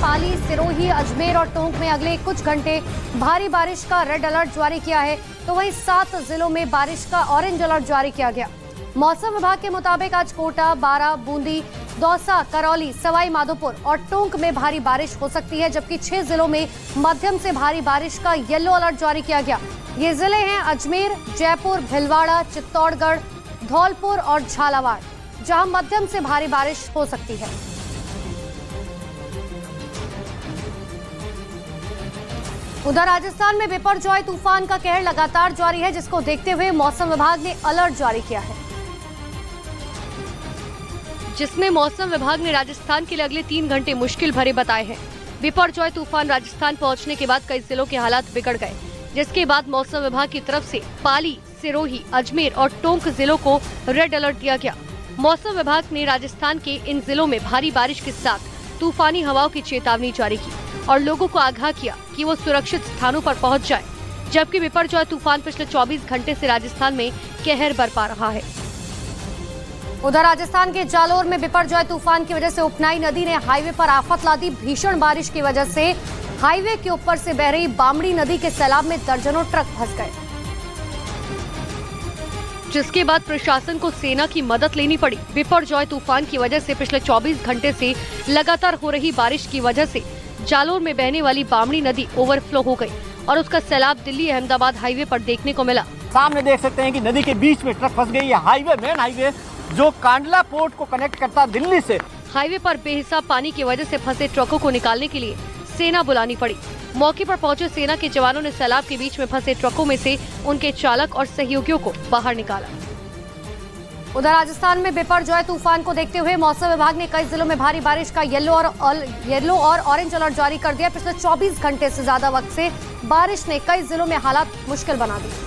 पाली, सिरोही, अजमेर और टोंक में अगले कुछ घंटे भारी बारिश का रेड अलर्ट जारी किया है, तो वहीं 7 जिलों में बारिश का ऑरेंज अलर्ट जारी किया गया। मौसम विभाग के मुताबिक आज कोटा, बारां, बूंदी, दौसा, करौली, सवाई माधोपुर और टोंक में भारी बारिश हो सकती है, जबकि 6 जिलों में मध्यम से भारी बारिश का येलो अलर्ट जारी किया गया। ये जिले हैं अजमेर, जयपुर, भीलवाड़ा, चित्तौड़गढ़, धौलपुर और झालावाड़, जहां मध्यम से भारी बारिश हो सकती है। उधर राजस्थान में बिपरजॉय तूफान का कहर लगातार जारी है, जिसको देखते हुए मौसम विभाग ने अलर्ट जारी किया है, जिसमें मौसम विभाग ने राजस्थान के लिए अगले 3 घंटे मुश्किल भरे बताए हैं। बिपरजॉय तूफान राजस्थान पहुंचने के बाद कई जिलों के हालात बिगड़ गए, जिसके बाद मौसम विभाग की तरफ से पाली, सिरोही, अजमेर और टोंक जिलों को रेड अलर्ट दिया गया। मौसम विभाग ने राजस्थान के इन जिलों में भारी बारिश के साथ तूफानी हवाओं की चेतावनी जारी की और लोगों को आगाह किया कि वो सुरक्षित स्थानों पर पहुंच जाएं, जबकि बिपरजॉय तूफान पिछले 24 घंटे से राजस्थान में कहर बरपा रहा है। उधर राजस्थान के जालोर में बिपरजॉय तूफान की वजह से उपनाई नदी ने हाईवे पर आफत ला दी। भीषण बारिश की वजह से हाईवे के ऊपर से बह रही बामड़ी नदी के सैलाब में दर्जनों ट्रक फंस गए, जिसके बाद प्रशासन को सेना की मदद लेनी पड़ी। बिपरजॉय तूफान की वजह से पिछले 24 घंटे से लगातार हो रही बारिश की वजह से जालोर में बहने वाली बामड़ी नदी ओवरफ्लो हो गई और उसका सैलाब दिल्ली अहमदाबाद हाईवे पर देखने को मिला। सामने देख सकते हैं कि नदी के बीच में ट्रक फंस गई है। हाईवे, मेन हाईवे जो कांडला पोर्ट को कनेक्ट करता है दिल्ली से, हाईवे पर बेहिसाब पानी की वजह से फंसे ट्रकों को निकालने के लिए सेना बुलानी पड़ी। मौके पर पहुंचे सेना के जवानों ने सैलाब के बीच में फंसे ट्रकों में से उनके चालक और सहयोगियों को बाहर निकाला। उधर राजस्थान में बिपरजॉय तूफान को देखते हुए मौसम विभाग ने कई जिलों में भारी बारिश का येलो और ऑरेंज अलर्ट जारी कर दिया। पिछले 24 घंटे से ज्यादा वक्त से बारिश ने कई जिलों में हालात मुश्किल बना दिए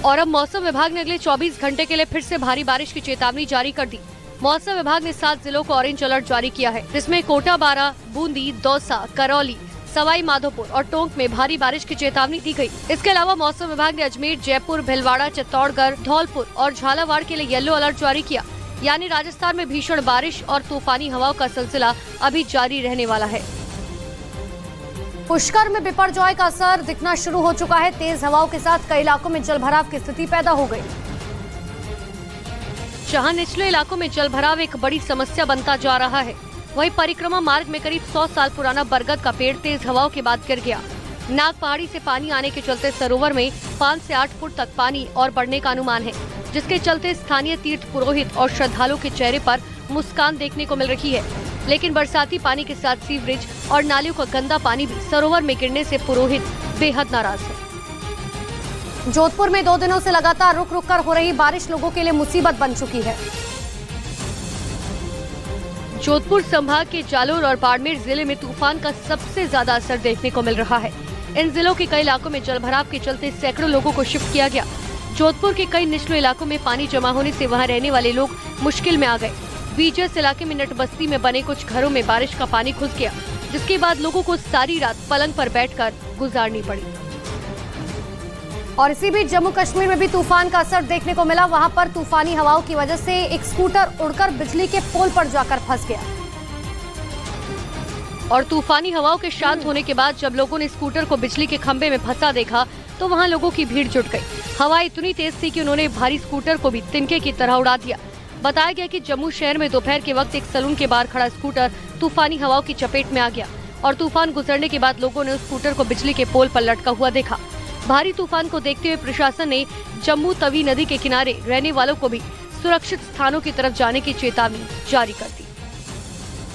और अब मौसम विभाग ने अगले 24 घंटे के लिए फिर से भारी बारिश की चेतावनी जारी कर दी। मौसम विभाग ने 7 जिलों को ऑरेंज अलर्ट जारी किया है, जिसमें कोटा, बारां, बूंदी, दौसा, करौली, सवाई माधोपुर और टोंक में भारी बारिश की चेतावनी दी गई। इसके अलावा मौसम विभाग ने अजमेर, जयपुर, भीलवाड़ा, चित्तौड़गढ़, धौलपुर और झालावाड़ के लिए येलो अलर्ट जारी किया। यानी राजस्थान में भीषण बारिश और तूफानी हवाओं का सिलसिला अभी जारी रहने वाला है। पुष्कर में बिपरजॉय का असर दिखना शुरू हो चुका है। तेज हवाओं के साथ कई इलाकों में जलभराव की स्थिति पैदा हो गई। जहां निचले इलाकों में जलभराव एक बड़ी समस्या बनता जा रहा है, वहीं परिक्रमा मार्ग में करीब 100 साल पुराना बरगद का पेड़ तेज हवाओं के बाद गिर गया। नाग पहाड़ी से पानी आने के चलते सरोवर में 5 से 8 फुट तक पानी और बढ़ने का अनुमान है, जिसके चलते स्थानीय तीर्थ पुरोहित और श्रद्धालुओं के चेहरे पर मुस्कान देखने को मिल रही है। लेकिन बरसाती पानी के साथ सीवरेज और नालियों का गंदा पानी भी सरोवर में गिरने से पुरोहित बेहद नाराज है। जोधपुर में 2 दिनों से लगातार रुक रुक कर हो रही बारिश लोगों के लिए मुसीबत बन चुकी है। जोधपुर संभाग के जालोर और बाड़मेर जिले में तूफान का सबसे ज्यादा असर देखने को मिल रहा है। इन जिलों के कई इलाकों में जलभराव के चलते सैकड़ों लोगों को शिफ्ट किया गया। जोधपुर के कई निचले इलाकों में पानी जमा होने से वहां रहने वाले लोग मुश्किल में आ गए। बीजस इलाके में नट बस्ती में बने कुछ घरों में बारिश का पानी घुस गया, जिसके बाद लोगों को सारी रात पलंग पर बैठकर गुजारनी पड़ी। और इसी बीच जम्मू कश्मीर में भी तूफान का असर देखने को मिला। वहां पर तूफानी हवाओं की वजह से एक स्कूटर उड़कर बिजली के पोल पर जाकर फंस गया और तूफानी हवाओं के शांत होने के बाद जब लोगों ने स्कूटर को बिजली के खंभे में फंसा देखा तो वहां लोगों की भीड़ जुट गई। हवा इतनी तेज थी कि उन्होंने भारी स्कूटर को भी तिनके की तरह उड़ा दिया। बताया गया कि जम्मू शहर में दोपहर के वक्त एक सैलून के बाहर खड़ा स्कूटर तूफानी हवाओं की चपेट में आ गया और तूफान गुजरने के बाद लोगों ने उस स्कूटर को बिजली के पोल पर लटका हुआ देखा। भारी तूफान को देखते हुए प्रशासन ने जम्मू तवी नदी के किनारे रहने वालों को भी सुरक्षित स्थानों की तरफ जाने की चेतावनी जारी कर दी।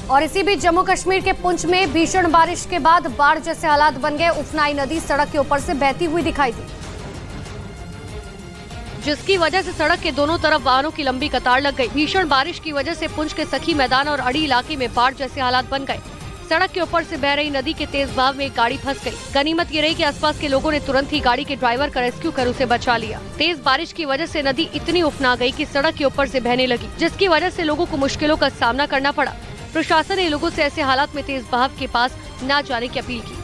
और इसी बीच जम्मू कश्मीर के पुंछ में भीषण बारिश के बाद बाढ़ जैसे हालात बन गए। उफनाई नदी सड़क के ऊपर से बहती हुई दिखाई दी, जिसकी वजह से सड़क के दोनों तरफ वाहनों की लंबी कतार लग गई। भीषण बारिश की वजह से पुंछ के सखी मैदान और अड़ी इलाके में बाढ़ जैसे हालात बन गए। सड़क के ऊपर से बह रही नदी के तेज बहाव में एक गाड़ी फंस गई। गनीमत ये रही कि आसपास के लोगों ने तुरंत ही गाड़ी के ड्राइवर का रेस्क्यू कर उसे बचा लिया। तेज बारिश की वजह से नदी इतनी उफना गई कि सड़क के ऊपर से बहने लगी, जिसकी वजह से लोगों को मुश्किलों का सामना करना पड़ा। प्रशासन ने लोगों से ऐसे हालात में तेज बहाव के पास न जाने की अपील की।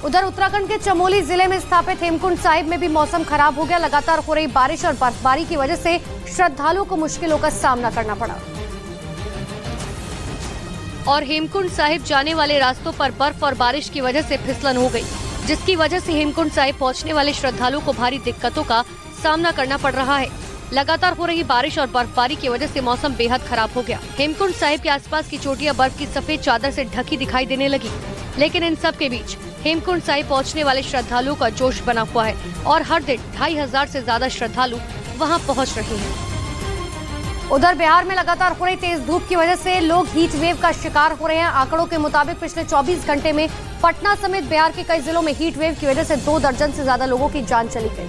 उधर उत्तराखंड के चमोली जिले में स्थापित हेमकुंड साहिब में भी मौसम खराब हो गया। लगातार हो रही बारिश और बर्फबारी की वजह से श्रद्धालुओं को मुश्किलों का सामना करना पड़ा। और हेमकुंड साहिब जाने वाले रास्तों पर बर्फ और बारिश की वजह से फिसलन हो गई, जिसकी वजह से हेमकुंड साहिब पहुंचने वाले श्रद्धालुओं को भारी दिक्कतों का सामना करना पड़ रहा है। लगातार हो रही बारिश और बर्फबारी की वजह से मौसम बेहद खराब हो गया। हेमकुंड साहिब के आसपास की चोटियां बर्फ की सफेद चादर से ढकी दिखाई देने लगी, लेकिन इन सब के बीच हेमकुंड साहिब पहुंचने वाले श्रद्धालुओं का जोश बना हुआ है और हर दिन 2500 से ज्यादा श्रद्धालु वहां पहुंच रहे हैं। उधर बिहार में लगातार हो रही तेज धूप की वजह से लोग हीट वेव का शिकार हो रहे हैं। आंकड़ों के मुताबिक पिछले 24 घंटे में पटना समेत बिहार के कई जिलों में हीट वेव की वजह से 2 दर्जन से ज्यादा लोगों की जान चली गई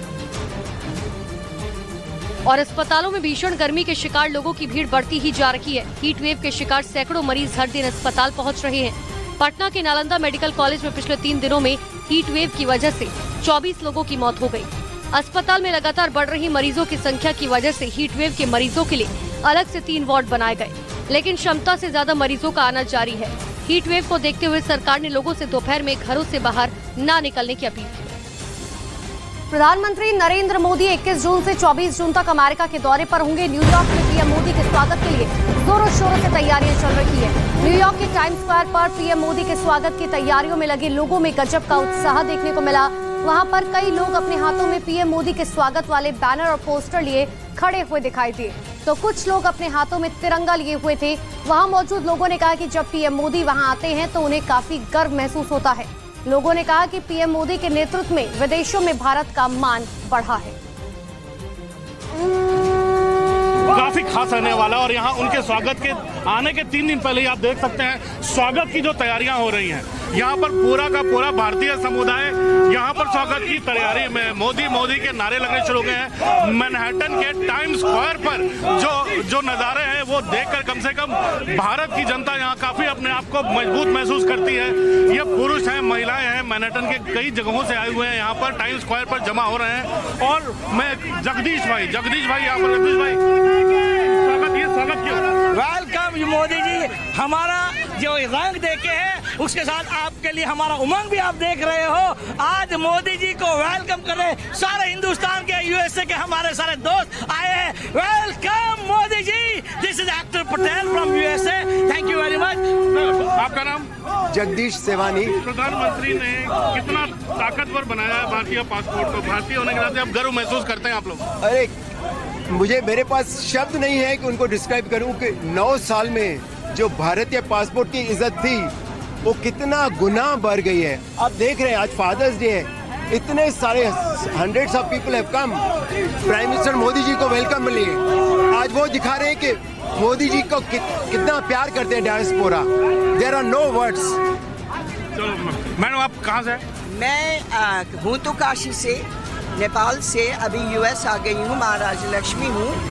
और अस्पतालों में भीषण गर्मी के शिकार लोगों की भीड़ बढ़ती ही जा रही है। हीट वेव के शिकार सैकड़ों मरीज हर दिन अस्पताल पहुंच रहे हैं। पटना के नालंदा मेडिकल कॉलेज में पिछले 3 दिनों में हीट वेव की वजह से 24 लोगों की मौत हो गई। अस्पताल में लगातार बढ़ रही मरीजों की संख्या की वजह से हीट वेव के मरीजों के लिए अलग से 3 वार्ड बनाए गए, लेकिन क्षमता से ज्यादा मरीजों का आना जारी है। हीट वेव को देखते हुए सरकार ने लोगों से दोपहर में घरों से बाहर न निकलने की अपील की। प्रधानमंत्री नरेंद्र मोदी 21 जून से 24 जून तक अमेरिका के दौरे पर होंगे। न्यूयॉर्क में पीएम मोदी के स्वागत के लिए जोरों शोरों से तैयारियां चल रही है। न्यूयॉर्क के टाइम्स स्क्वायर पर पीएम मोदी के स्वागत की तैयारियों में लगे लोगों में गजब का उत्साह देखने को मिला। वहां पर कई लोग अपने हाथों में पीएम मोदी के स्वागत वाले बैनर और पोस्टर लिए खड़े हुए दिखाई दिए, तो कुछ लोग अपने हाथों में तिरंगा लिए हुए थे। वहां मौजूद लोगों ने कहा कि जब पीएम मोदी वहां आते हैं तो उन्हें काफी गर्व महसूस होता है। लोगों ने कहा कि पीएम मोदी के नेतृत्व में विदेशों में भारत का मान बढ़ा है। काफी खास रहने वाला और यहाँ उनके स्वागत के आने के 3 दिन पहले ही आप देख सकते हैं स्वागत की जो तैयारियां हो रही हैं। यहाँ पर पूरा का पूरा भारतीय समुदाय यहाँ पर स्वागत की तैयारी में मोदी के नारे लगने शुरू हो गए हैं। मैनहट्टन के टाइम्स स्क्वायर पर जो नज़ारे हैं वो देखकर कम से कम भारत की जनता यहाँ काफी अपने आप को मजबूत महसूस करती है। ये पुरुष हैं, महिलाएं हैं, मैनहट्टन के कई जगहों से आए हुए हैं, यहाँ पर टाइम्स स्क्वायर पर जमा हो रहे हैं। और मैं जगदीश भाई यहाँ पर जगदीश भाई स्वागत क्यों? वेलकम मोदी जी, हमारा जो रंग देखे हैं उसके साथ आपके लिए हमारा उमंग भी आप देख रहे हो। आज मोदी जी को वेलकम कर रहे सारे हिंदुस्तान के, यूएसए के हमारे सारे दोस्त आए हैं। Welcome Modi ji, this is actor Patel from USA, thank you very much. आपका नाम? जगदीश सेवानी। प्रधानमंत्री ने कितना ताकतवर बनाया है भारतीय पासपोर्ट को। भारतीय होने के नाते आप गर्व महसूस करते हैं आप लोग? अरे मेरे पास शब्द नहीं है कि उनको डिस्क्राइब करूं कि 9 साल में जो भारतीय पासपोर्ट की इज्जत थी वो कितना गुना बढ़ गई है। आप देख रहे हैं आज फादर्स डे है, इतने सारे hundreds of people have come, prime minister Modi ji को वेलकम मिली है। आज वो दिखा रहे हैं कि मोदी जी को कितना प्यार करते हैं diaspora. There are no words. चलो मैडम, आप कहाँ से? मैं हूँ तो काशी से, नेपाल से, अभी यूएस आ गई हूँ, महाराज लक्ष्मी हूँ।